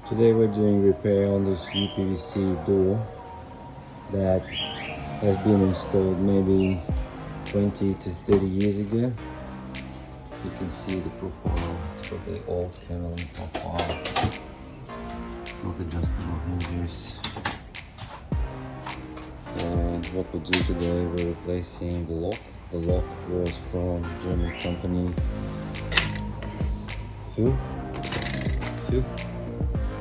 Today we're doing repair on this UPVC door that has been installed maybe 20 to 30 years ago. You can see the profile, it's probably old Canon profile, not adjustable hinges. And what we do today, we're replacing the lock. The lock was from German company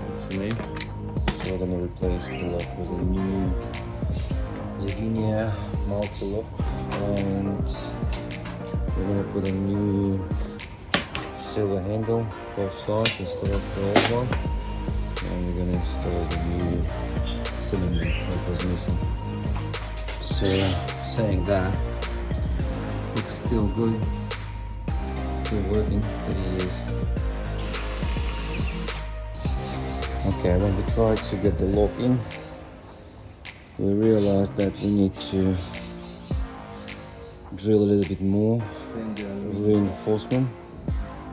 What's the name? So we're gonna replace the lock with a new Zaginier multi-lock, and we're gonna put a new silver handle both sides instead of the old one, and we're gonna install the new cylinder that was missing. So saying that, looks still good, still working 30 years. Okay, when we tried to get the lock in, we realized that we need to drill a little bit more reinforcement.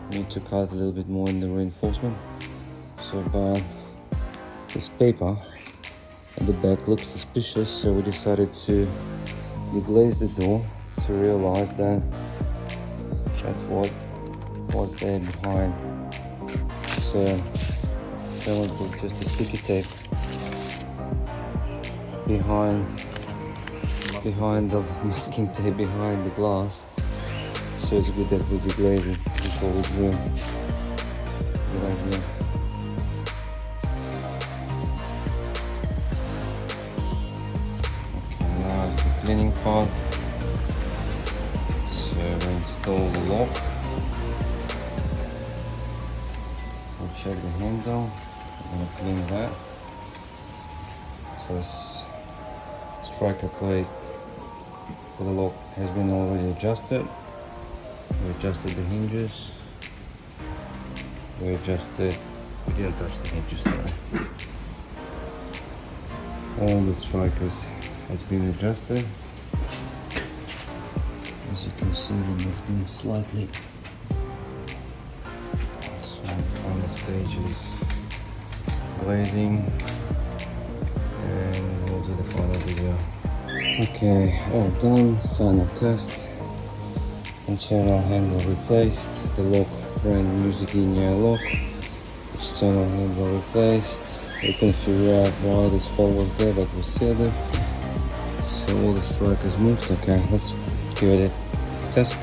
We need to cut a little bit more in the reinforcement. So but this paper at the back looks suspicious, so we decided to deglaze the door to realize that that's what's there behind. So someone put just a sticky tape behind the masking tape behind the glass, so it's good that we deglaze it before we drill. Good idea. Okay, now it's the cleaning part. So we install the lock. We'll check the handle. I'm gonna clean that. So this striker plate for the lock has been already adjusted. We adjusted the hinges. We didn't touch the hinges, sorry. All the strikers has been adjusted. As you can see, we moved them slightly. So final stages, glazing, and we'll do the final video. Okay, all done, final test. Internal handle replaced, the lock brand new Zaginier lock. External handle replaced. We can figure out why this hole was there, but we sealed it. So all the strikers moved. Okay, let's give it a test.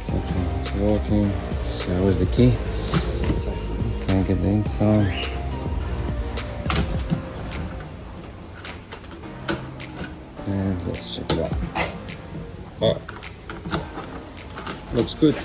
Okay, it's working. So where's the key? Can't get the inside. And let's check it out. Alright, looks good.